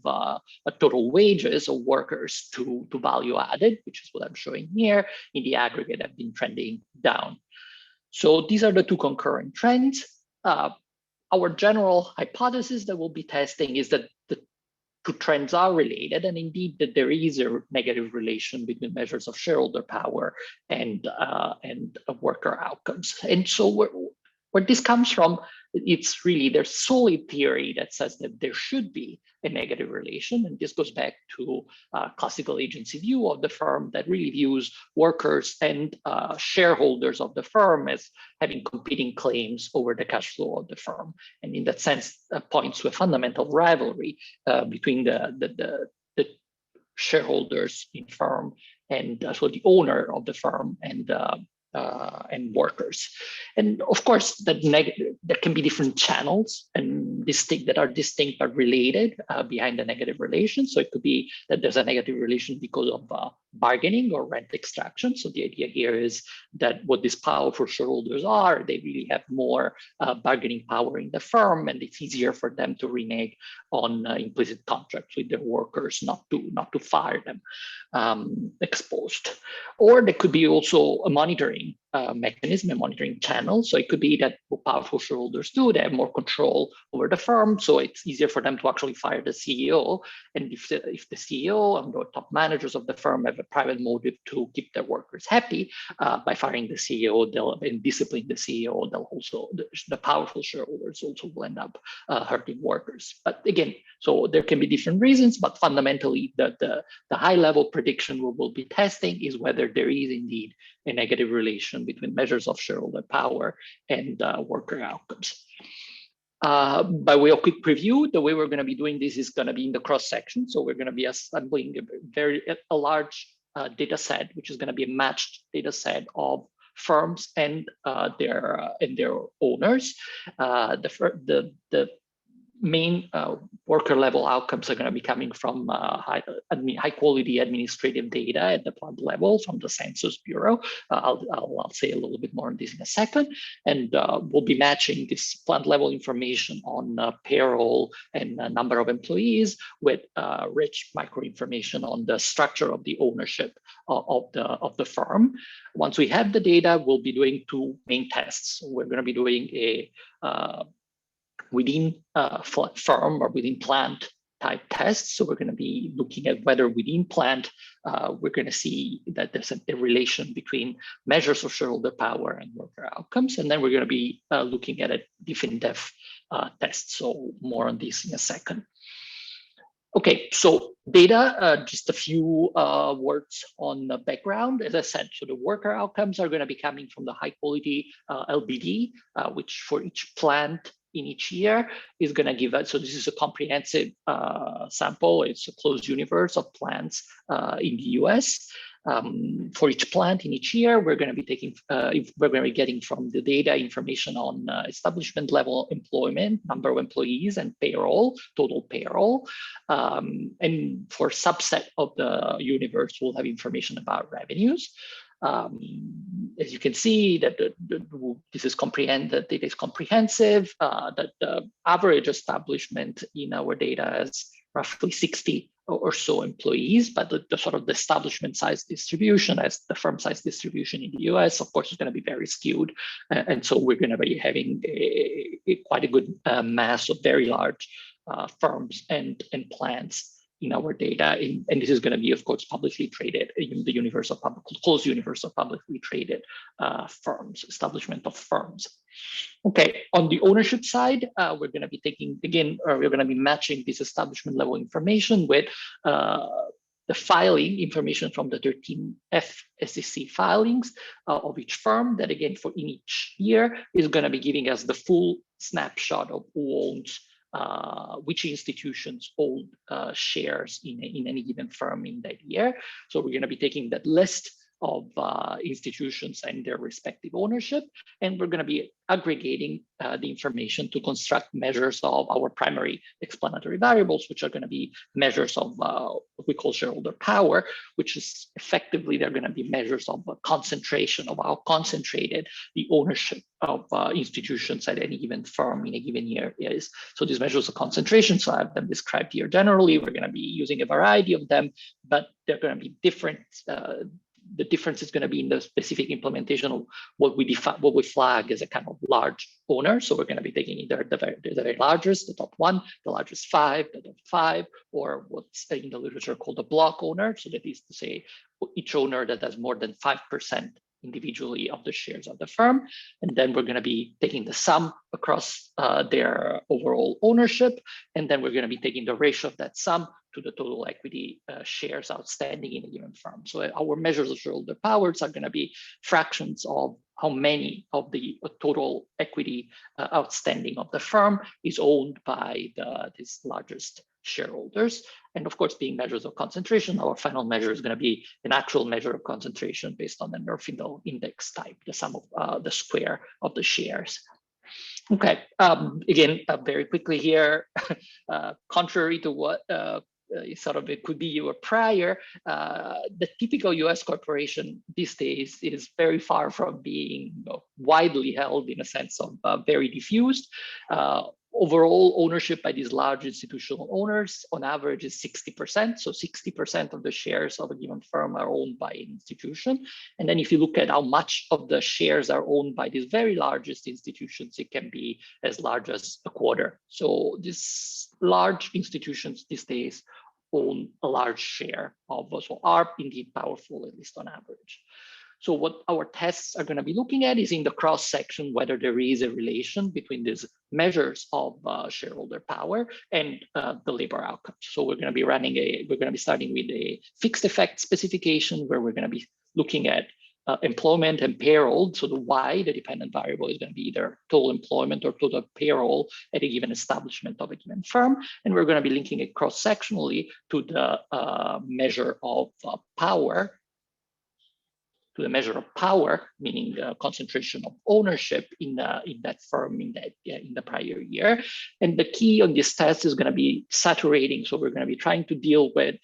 total wages of workers to value added, which is what I'm showing here, in the aggregate have been trending down. So these are the two concurrent trends. Our general hypothesis that we'll be testing is that the two trends are related, and indeed that there is a negative relation between measures of shareholder power and worker outcomes. And so where this comes from, it's really there's solid theory that says that there should be a negative relation, and this goes back to classical agency view of the firm that really views workers and shareholders of the firm as having competing claims over the cash flow of the firm, and in that sense points to a fundamental rivalry between the shareholders in firm and so the owner of the firm and workers. And of course, there can be different channels and that are distinct but related behind the negative relation. So it could be that there's a negative relation because of bargaining or rent extraction. So the idea here is that what these powerful shareholders are, they really have more bargaining power in the firm, and it's easier for them to renege on implicit contracts with their workers, not to fire them exposed. Or there could be also a monitoring mechanism, a monitoring channel. So it could be that what powerful shareholders do, they have more control over the firm, so it's easier for them to actually fire the CEO. And if the CEO and the top managers of the firm have a private motive to keep their workers happy, by firing the CEO, and disciplining the CEO, they'll also, the powerful shareholders also will end up hurting workers. But again, so there can be different reasons, but fundamentally the high level prediction we will be testing is whether there is indeed a negative relation between measures of shareholder power and worker outcomes. By way of quick preview, the way we're going to be doing this is going to be in the cross section. So we're going to be assembling a large data set, which is going to be a matched data set of firms and their owners. The main worker level outcomes are going to be coming from high quality administrative data at the plant level from the Census Bureau. I'll say a little bit more on this in a second. And we'll be matching this plant level information on payroll and number of employees with rich micro information on the structure of the ownership of the firm. Once we have the data, we'll be doing two main tests. We're going to be doing a within firm or within plant type tests. So we're going to be looking at whether within plant, we're going to see that there's a relation between measures of shareholder power and worker outcomes. And then we're going to be looking at a different depth test. So more on this in a second. Okay, so data, just a few words on the background. As I said, so the worker outcomes are going to be coming from the high quality LBD, which for each plant in each year is going to give us, so this is a comprehensive sample. It's a closed universe of plants in the US. For each plant in each year, we're going to be taking, we're going to be getting from the data information on establishment level employment, number of employees, and payroll, total payroll. And for subset of the universe, we'll have information about revenues. As you can see, that this is the data is comprehensive. That the average establishment in our data is roughly 60 or so employees, but the sort of the establishment size distribution as the firm size distribution in the US, of course, is going to be very skewed. And so we're going to be having quite a good mass of very large firms and plants in our data, and this is going to be, of course, publicly traded in the universe of closed universe of publicly traded firms, establishment of firms. Okay, on the ownership side, we're going to be taking, again, we're going to be matching this establishment level information with the filing information from the 13F SEC filings of each firm that, again, for in each year is going to be giving us the full snapshot of who owns which institutions hold shares in any given firm in that year. So we're going to be taking that list of institutions and their respective ownership, and we're going to be aggregating the information to construct measures of our primary explanatory variables, which are going to be measures of what we call shareholder power, which is effectively, they're going to be measures of concentration, of how concentrated the ownership of institutions at any given firm in a given year is. So these measures of concentration, so I have them described here generally. We're going to be using a variety of them, but they're going to be different. The difference is going to be in the specific implementation of what we define, what we flag as a kind of large owner. So we're going to be taking either the very largest, the top one, the largest five, the top five, or what's in the literature called a block owner. So that is to say, each owner that has more than 5% individually of the shares of the firm. And then we're going to be taking the sum across their overall ownership. And then we're going to be taking the ratio of that sum to the total equity shares outstanding in a given firm. So our measures of shareholder powers are going to be fractions of how many of the total equity outstanding of the firm is owned by these largest shareholders. And of course, being measures of concentration, our final measure is going to be an actual measure of concentration based on the Nerfindel index type, the sum of the square of the shares. Okay, again, very quickly here, contrary to what sort of it could be your prior, the typical US corporation these days is very far from being widely held in a sense of very diffused. Overall ownership by these large institutional owners on average is 60%. So 60% of the shares of a given firm are owned by an institution. And then if you look at how much of the shares are owned by these very largest institutions, it can be as large as a quarter. So these large institutions these days own a large share of us, or are indeed powerful, at least on average. So what our tests are going to be looking at is in the cross section whether there is a relation between these measures of shareholder power and the labor outcomes. So we're going to be starting with a fixed effect specification where we're going to be looking at employment and payroll. So the Y, the dependent variable, is going to be either total employment or total payroll at a given establishment of a given firm. And we're going to be linking it cross-sectionally to the measure of power, meaning concentration of ownership in that firm in the prior year. And the key on this test is going to be saturating. So we're going to be trying to deal with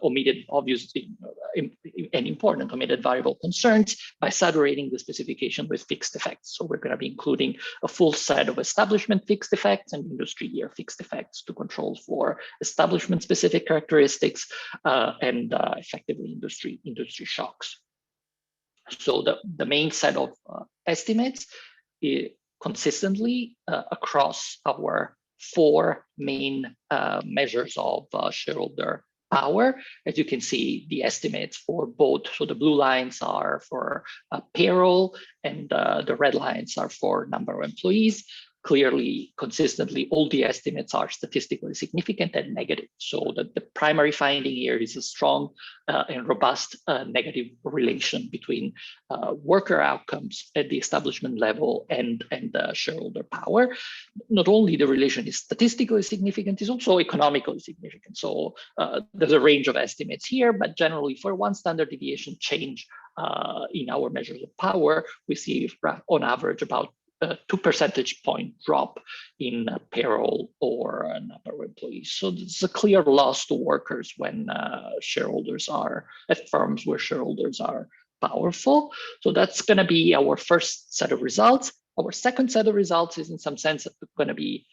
omitted, obviously, and important omitted variable concerns by saturating the specification with fixed effects. So we're going to be including a full set of establishment fixed effects and industry year fixed effects to control for establishment specific characteristics and effectively industry shocks. So the main set of estimates consistently across our four main measures of shareholder power. As you can see, the estimates for both, so the blue lines are for payroll and the red lines are for number of employees. Clearly, consistently, all the estimates are statistically significant and negative. So the primary finding here is a strong and robust negative relation between worker outcomes at the establishment level and the shareholder power. Not only the relation is statistically significant, it's also economically significant. So there's a range of estimates here, but generally for one standard deviation change in our measures of power, we see on average about 2 percentage point drop in payroll or number of employees. So it's a clear loss to workers when shareholders are at firms where shareholders are powerful. So that's going to be our first set of results. Our second set of results is in some sense going to be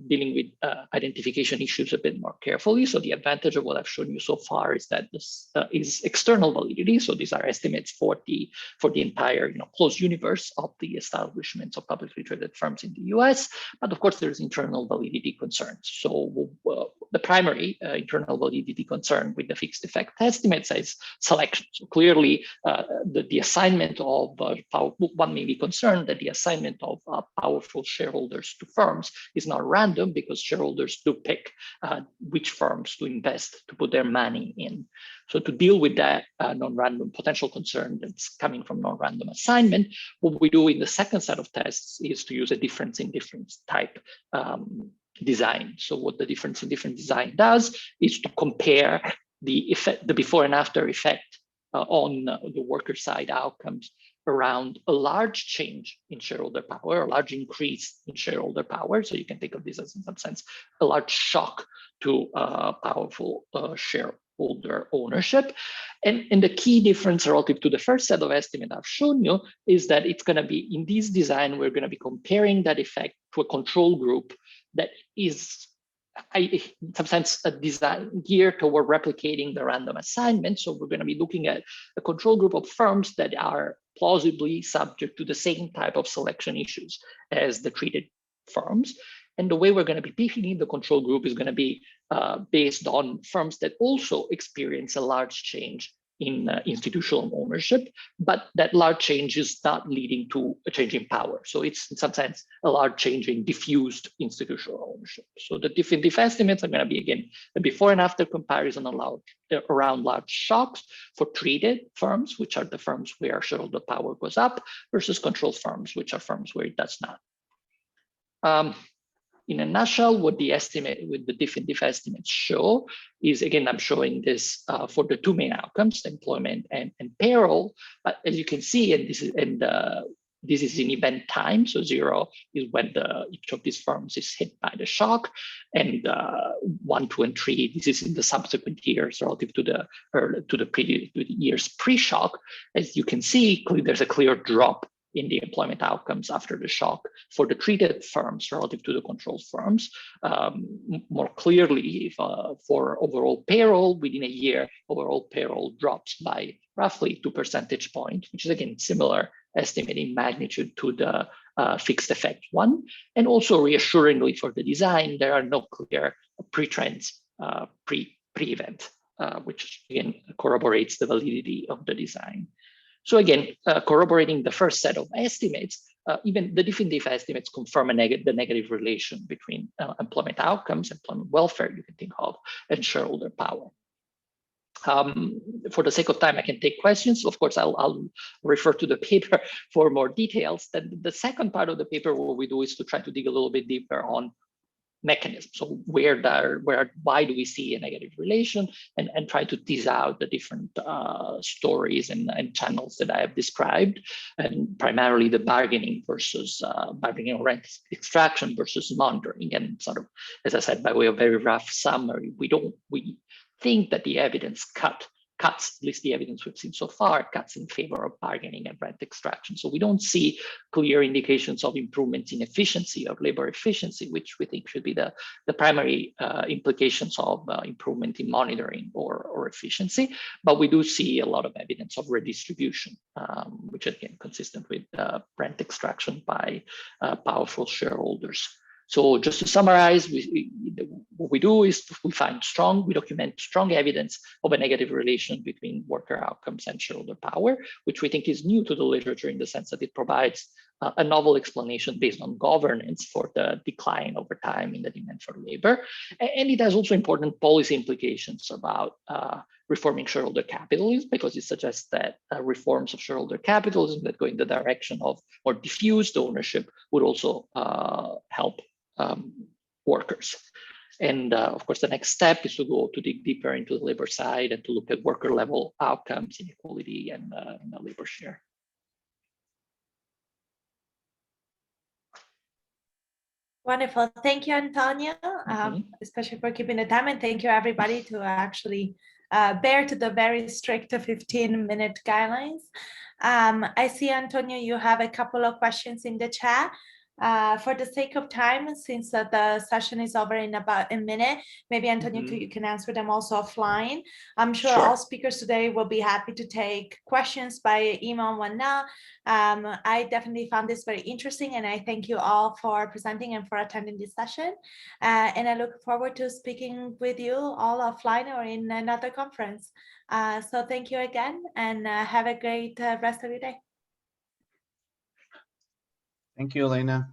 dealing with identification issues a bit more carefully. So the advantage of what I've shown you so far is that this is external validity. So these are estimates for the entire closed universe of the establishments of publicly traded firms in the US. But of course, there's internal validity concerns. So the primary internal validity concern with the fixed effect estimates is selection. So clearly, the assignment of one may be concerned that the assignment of powerful shareholders to firms is not random, because shareholders do pick which firms to invest, to put their money in. So to deal with that non-random potential concern that's coming from non-random assignment, what we do in the second set of tests is to use a difference in difference type design. So what the difference in different design does is to compare the effect, the before and after effect on the worker side outcomes around a large change in shareholder power, a large increase in shareholder power. So you can think of this as, in some sense, a large shock to powerful shareholder ownership. And the key difference relative to the first set of estimates I've shown you is that it's going to be, in this design, we're going to be comparing that effect to a control group that is sometimes a design geared toward replicating the random assignment. So we're going to be looking at a control group of firms that are plausibly subject to the same type of selection issues as the treated firms. And the way we're going to be picking the control group is going to be based on firms that also experience a large change in institutional ownership, but that large change is not leading to a change in power. So it's in some sense a large change in diffused institutional ownership. So the definitive estimates are going to be, again, a before and after comparison around large shocks for treated firms, which are the firms where shareholder power goes up, versus control firms, which are firms where it does not. In a nutshell, what the definitive estimates show is, again, I'm showing this for the two main outcomes, employment and payroll. But as you can see, and this is in event time. So 0 is when each of these firms is hit by the shock, and 1, 2, and 3, this is in the subsequent years relative to the years pre-shock. As you can see, there's a clear drop in the employment outcomes after the shock for the treated firms relative to the controlled firms. More clearly, for overall payroll, within a year, overall payroll drops by roughly 2 percentage points, which is, again, similar estimate in magnitude to the fixed effect one. And also reassuringly for the design, there are no clear pre-trends pre-event, which again corroborates the validity of the design. So again, corroborating the first set of estimates, even the definitive estimates confirm the negative relation between employment outcomes, employment welfare, you can think of, and shareholder power. For the sake of time, I can take questions. Of course, I'll refer to the paper for more details. Then the second part of the paper, what we do is to try to dig a little bit deeper on mechanisms. So why do we see a negative relation, and try to tease out the different stories and channels that I have described, and primarily the bargaining versus bargaining or rent extraction versus monitoring. And sort of, as I said, by way of very rough summary, we think that the evidence cuts, at least the evidence we've seen so far, cuts in favor of bargaining and rent extraction. So we don't see clear indications of improvements in efficiency, of labor efficiency, which we think should be the primary implications of improvement in monitoring or efficiency. But we do see a lot of evidence of redistribution, which is, again, consistent with rent extraction by powerful shareholders. So just to summarize, what we do is we document strong evidence of a negative relation between worker outcomes and shareholder power, which we think is new to the literature in the sense that it provides a novel explanation based on governance for the decline over time in the demand for labor. And it has also important policy implications about reforming shareholder capitalism, because it suggests that reforms of shareholder capitalism that go in the direction of more diffused ownership would also help workers. And of course, the next step is to dig deeper into the labor side and to look at worker level outcomes, inequality, and the labor share. Wonderful. Thank you, Antonio, especially for keeping the time. And thank you, everybody, to actually bear to the very strict 15-minute guidelines. I see, Antonio, you have a couple of questions in the chat. For the sake of time, since the session is over in about a minute, maybe Antonio, you can answer them also offline. I'm sure all speakers today will be happy to take questions by email and whatnot. I definitely found this very interesting, and I thank you all for presenting and for attending this session. And I look forward to speaking with you all offline or in another conference. So thank you again, and have a great rest of your day. Thank you, Elena.